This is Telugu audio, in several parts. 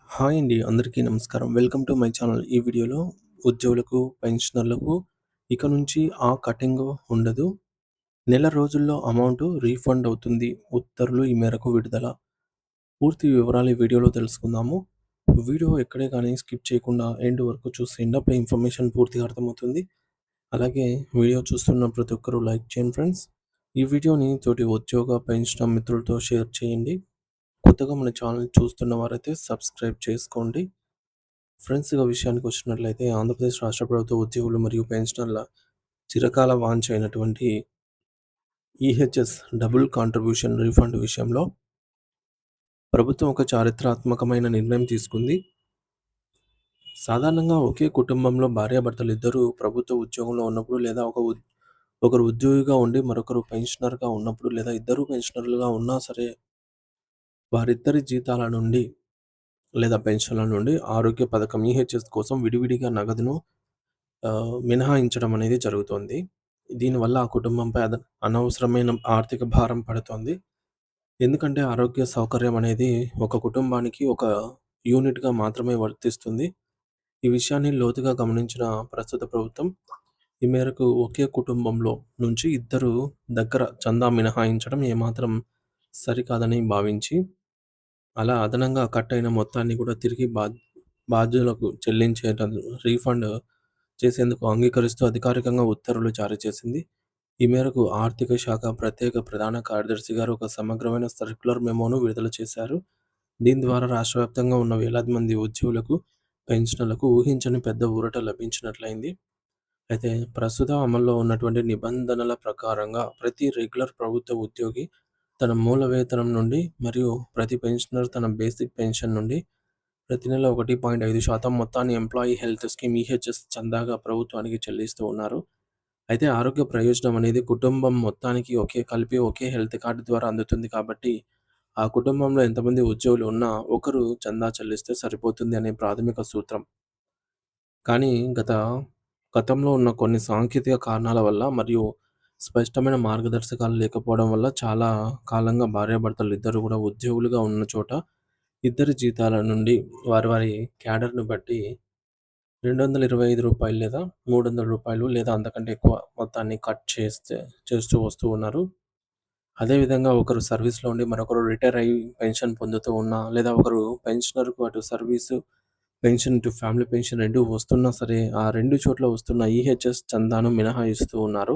హాయ్ అండి. అందరికీ నమస్కారం. Welcome to my channel. ఈ వీడియోలో ఉద్యోగులకు, పెన్షనర్లకు ఇక నుంచి ఆ కటింగ్ ఉండదు. నెల రోజుల్లో అమౌంట్ రీఫండ్ అవుతుంది. ఉత్తర్వులు ఈ మేరకు విడుదల. పూర్తి వివరాలు ఈ వీడియోలో తెలుసుకుందాము. వీడియో ఎక్కడే కానీ స్కిప్ చేయకుండా ఎండ్ వరకు చూసేయండి. అప్పుడే ఇన్ఫర్మేషన్ పూర్తిగా అర్థమవుతుంది. అలాగే వీడియో చూస్తున్న ప్రతి ఒక్కరూ లైక్ చేయండి ఫ్రెండ్స్. ఈ వీడియోని తోటి ఉద్యోగ, పెన్షనర్ మిత్రులతో షేర్ చేయండి. కొత్తగా మన ఛానల్ చూస్తున్న వారైతే సబ్స్క్రైబ్ చేసుకోండి. ఫ్రెండ్స్ ఇక విషయానికి వచ్చినట్లయితే ఆంధ్రప్రదేశ్ రాష్ట్ర ప్రభుత్వ ఉద్యోగులు మరియు పెన్షనర్ల చిరకాల వాంఛ అయినటువంటి ఈహెచ్ఎస్ డబుల్ కాంట్రిబ్యూషన్ రీఫండ్ విషయంలో ప్రభుత్వం ఒక చారిత్రాత్మకమైన నిర్ణయం తీసుకుంది. సాధారణంగా ఒకే కుటుంబంలో భార్యాభర్తలు ఇద్దరు ప్రభుత్వ ఉద్యోగంలో ఉన్నప్పుడు లేదా ఒకరు ఉద్యోగిగా ఉండి మరొకరు పెన్షనర్గా ఉన్నప్పుడు లేదా ఇద్దరు పెన్షనర్లుగా ఉన్నా సరే వారిద్దరి జీతాల నుండి లేదా పెన్షన్ల నుండి ఆరోగ్య పథకం ఈహెచ్ఎస్ కోసం విడివిడిగా నగదును మినహాయించడం అనేది జరుగుతోంది. దీనివల్ల ఆ కుటుంబంపై అనవసరమైన ఆర్థిక భారం పడుతోంది. ఎందుకంటే ఆరోగ్య సౌకర్యం అనేది ఒక కుటుంబానికి ఒక యూనిట్‌గా మాత్రమే వర్తిస్తుంది. ఈ విషయాన్ని లోతుగా గమనించిన ప్రస్తుత ప్రభుత్వం ఈ మేరకు ఒకే కుటుంబంలో నుంచి ఇద్దరు దగ్గర చందా మినహాయించడం ఏమాత్రం సరికాదని భావించి అలా అదనంగా కట్ అయిన మొత్తాన్ని కూడా తిరిగి బాధ్యులకు చెల్లించేటం రీఫండ్ చేసేందుకు అంగీకరిస్తూ అధికారికంగా ఉత్తర్వులు జారీ చేసింది. ఈ మేరకు ఆర్థిక శాఖ ప్రత్యేక ప్రధాన కార్యదర్శి గారు ఒక సమగ్రమైన సర్క్యులర్ మెమోను విడుదల చేశారు. దీని ద్వారా రాష్ట్ర వ్యాప్తంగా ఉన్న వేలాది మంది ఉద్యోగులకు, పెన్షనర్లకు ఊహించని పెద్ద ఊరట లభించినట్లయింది. అయితే ప్రస్తుతం అమల్లో ఉన్నటువంటి నిబంధనల ప్రకారంగా ప్రతి రెగ్యులర్ ప్రభుత్వ ఉద్యోగి తన మూల వేతనం నుండి మరియు ప్రతి పెన్షనర్ తన బేసిక్ పెన్షన్ నుండి ప్రతి నెల 1.5% మొత్తాన్ని ఎంప్లాయీ హెల్త్ స్కీమ్ ఈహెచ్ఎస్ చందాగా ప్రభుత్వానికి చెల్లిస్తూ ఉన్నారు. అయితే ఆరోగ్య ప్రయోజనం అనేది కుటుంబం మొత్తానికి కలిపి ఒకే హెల్త్ కార్డ్ ద్వారా అందుతుంది కాబట్టి ఆ కుటుంబంలో ఎంతమంది ఉద్యోగులు ఉన్నా ఒకరు చందా చెల్లిస్తే సరిపోతుంది అనే ప్రాథమిక సూత్రం. కానీ గతంలో ఉన్న కొన్ని సాంకేతిక కారణాల వల్ల మరియు స్పష్టమైన మార్గదర్శకాలు లేకపోవడం వల్ల చాలా కాలంగా భార్యాభర్తలు ఇద్దరు కూడా ఉద్యోగులుగా ఉన్న చోట ఇద్దరి జీతాల నుండి వారి క్యాడర్‌ను బట్టి రూ. 225 లేదా రూ. 300 లేదా అంతకంటే ఎక్కువ మొత్తాన్ని చేస్తూ వస్తూ ఉన్నారు. అదేవిధంగా ఒకరు సర్వీస్‌లో ఉండి మరొకరు రిటైర్ అయ్యి పెన్షన్ పొందుతూ ఉన్నా లేదా ఒకరు పెన్షనర్‌కు అటు సర్వీసు పెన్షన్ ఇటు ఫ్యామిలీ పెన్షన్ 2 వస్తున్నా సరే ఆ 2 చోట్ల వస్తున్న ఈహెచ్ఎస్ చందాను మినహాయిస్తూ ఉన్నారు.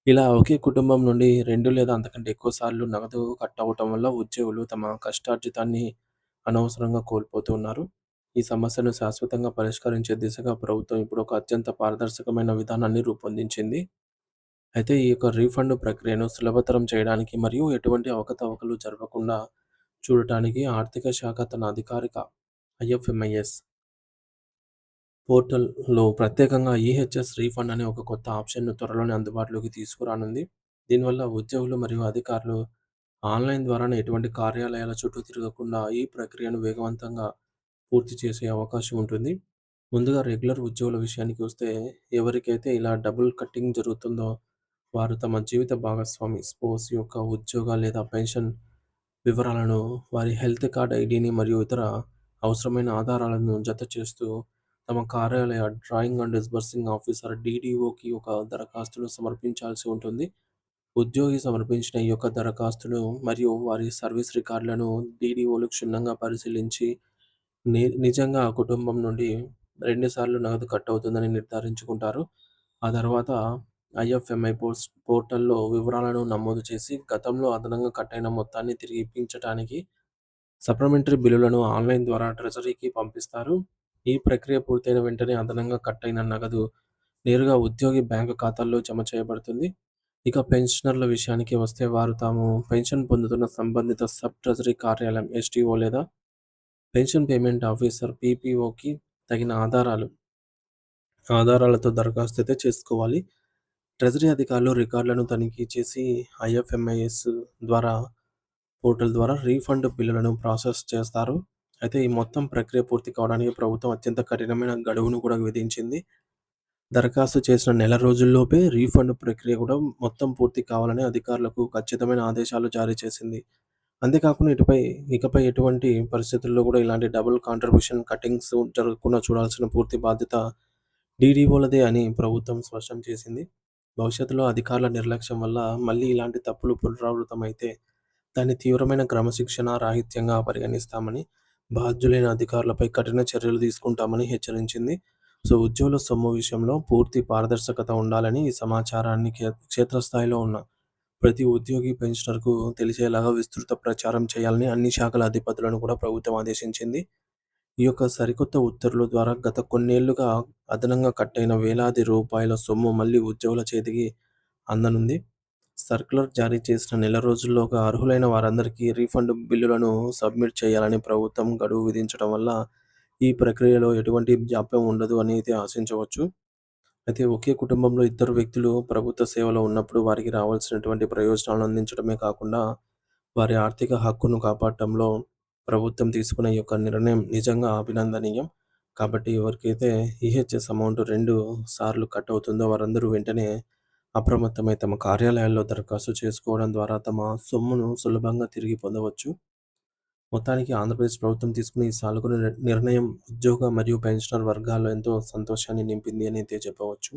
ఇలా ఒకే కుటుంబం నుండి 2 లేదా అంతకంటే ఎక్కువ సార్లు నగదు కట్ అవ్వటం వల్ల ఉద్యోగులు తమ కష్టార్జితాన్ని అనవసరంగా కోల్పోతూ ఉన్నారు. ఈ సమస్యను శాశ్వతంగా పరిష్కరించే దిశగా ప్రభుత్వం ఇప్పుడు ఒక అత్యంత పారదర్శకమైన విధానాన్ని రూపొందించింది. అయితే ఈ యొక్క రీఫండ్ ప్రక్రియను సులభతరం చేయడానికి మరియు ఎటువంటి అవకతవకలు జరగకుండా చూడటానికి ఆర్థిక శాఖ తన అధికారిక ఐఎఫ్ఎంఐఎస్ పోర్టల్‌లో ప్రత్యేకంగా ఈహెచ్ఎస్ రీఫండ్ అనే ఒక కొత్త ఆప్షన్‌ను త్వరలోనే అందుబాటులోకి తీసుకురానుంది. దీనివల్ల ఉద్యోగులు మరియు అధికారులు ఆన్‌లైన్ ద్వారానే ఎటువంటి కార్యాలయాల చుట్టూ తిరగకుండా ఈ ప్రక్రియను వేగవంతంగా పూర్తి చేసే అవకాశం ఉంటుంది. ముందుగా రెగ్యులర్ ఉద్యోగుల విషయానికి వస్తే ఎవరికైతే ఇలా డబుల్ కటింగ్ జరుగుతుందో వారు తమ జీవిత భాగస్వామి స్పౌస్ యొక్క ఉద్యోగ లేదా పెన్షన్ వివరాలను, వారి హెల్త్ కార్డ్ ఐడీని మరియు ఇతర అవసరమైన ఆధారాలను జతచేస్తూ తమ కార్యాలయ డ్రాయింగ్ అండ్ డిస్బర్సింగ్ ఆఫీసర్ డీడీఓకి ఒక దరఖాస్తును సమర్పించాల్సి ఉంటుంది. ఉద్యోగి సమర్పించిన ఈ యొక్క దరఖాస్తును మరియు వారి సర్వీస్ రికార్డులను డీడీఓలు క్షుణ్ణంగా పరిశీలించి నిజంగా ఆ కుటుంబం నుండి 2 సార్లు నగదు కట్ అవుతుందని నిర్ధారించుకుంటారు. ఆ తర్వాత ఐఎఫ్ఎంఐ పోర్టల్‌లో వివరాలను నమోదు చేసి గతంలో అదనంగా కట్ అయిన మొత్తాన్ని తిరిగి ఇప్పించటానికి సప్లిమెంటరీ బిల్లులను ఆన్‌లైన్ ద్వారా ట్రెజరీకి పంపిస్తారు. ఈ ప్రక్రియ పూర్తయిన వెంటనే అదనంగా కట్ అయిన నగదు నేరుగా ఉద్యోగి బ్యాంకు ఖాతాల్లో జమ చేయబడుతుంది. ఇక పెన్షనర్ల విషయానికి వస్తే వారు తాము పెన్షన్ పొందుతున్న సంబంధిత సబ్ ట్రెజరీ కార్యాలయం ఎస్టీఓ లేదా పెన్షన్ పేమెంట్ ఆఫీసర్ పీపీఓకి తగిన ఆధారాలతో దరఖాస్తు అయితే చేసుకోవాలి. ట్రెజరీ అధికారులు రికార్డులను తనిఖీ చేసి ఐఎఫ్ఎంఐఎస్ ద్వారా పోర్టల్ ద్వారా రీఫండ్ బిల్లులను ప్రాసెస్ చేస్తారు. అయితే ఈ మొత్తం ప్రక్రియ పూర్తి కావడానికి ప్రభుత్వం అత్యంత కఠినమైన గడువును కూడా విధించింది. దరఖాస్తు చేసిన నెల రోజుల్లోపే రీఫండ్ ప్రక్రియ కూడా మొత్తం పూర్తి కావాలని అధికారులకు ఖచ్చితమైన ఆదేశాలు జారీ చేసింది. అంతేకాకుండా ఇకపై ఎటువంటి పరిస్థితుల్లో గూడా ఇలాంటి డబుల్ కాంట్రిబ్యూషన్ కటింగ్స్ జరగకుండా చూడాల్సిన పూర్తి బాధ్యత డీడీఓలదే అని ప్రభుత్వం స్పష్టం చేసింది. భవిష్యత్తులో అధికారుల నిర్లక్ష్యం వల్ల మళ్ళీ ఇలాంటి తప్పులు పునరావృతమైతే దాన్ని తీవ్రమైన క్రమశిక్షణ రాహిత్యంగా పరిగణిస్తామని, బాధ్యులైన అధికారులపై కఠిన చర్యలు తీసుకుంటామని హెచ్చరించింది. సో, ఉద్యోగుల సొమ్ము విషయంలో పూర్తి పారదర్శకత ఉండాలని ఈ సమాచారాన్ని క్షేత్రస్థాయిలో ఉన్న ప్రతి ఉద్యోగి, పెన్షనర్‌కు తెలిసేలాగా విస్తృత ప్రచారం చేయాలని అన్ని శాఖల అధిపతులను కూడా ప్రభుత్వం ఆదేశించింది. ఈ యొక్క సరికొత్త ఉత్తర్వుల ద్వారా గత కొన్నేళ్లుగా అదనంగా కట్టయిన వేలాది రూపాయల సొమ్ము మళ్లీ ఉద్యోగుల చేతికి అందనుంది. సర్క్యులర్ జారీ చేసిన నెల రోజుల్లోగా అర్హులైన వారందరికీ రీఫండ్ బిల్లులను సబ్మిట్ చేయాలని ప్రభుత్వం గడువు విధించడం వల్ల ఈ ప్రక్రియలో ఎటువంటి జాప్యం ఉండదు అనేది ఆశించవచ్చు. అయితే ఒకే కుటుంబంలో ఇద్దరు వ్యక్తులు ప్రభుత్వ సేవలో ఉన్నప్పుడు వారికి రావాల్సినటువంటి ప్రయోజనాలను అందించడమే కాకుండా, వారి ఆర్థిక హక్కును కాపాడటంలో ప్రభుత్వం తీసుకున్న ఈ యొక్క నిర్ణయం నిజంగా అభినందనీయం. కాబట్టి ఎవరికైతే ఈహెచ్ఎస్ అమౌంట్ 2 సార్లు కట్ అవుతుందో వారందరూ వెంటనే అప్రమత్తమై తమ కార్యాలయాల్లో దరఖాస్తు చేసుకోవడం ద్వారా తమ సొమ్మును సులభంగా తిరిగి పొందవచ్చు. మొత్తానికి ఆంధ్రప్రదేశ్ ప్రభుత్వం తీసుకున్న ఈ సానుకూల నిర్ణయం ఉద్యోగ మరియు పెన్షనర్ వర్గాల్లో ఎంతో సంతోషాన్ని నింపింది అని అయితే చెప్పవచ్చు.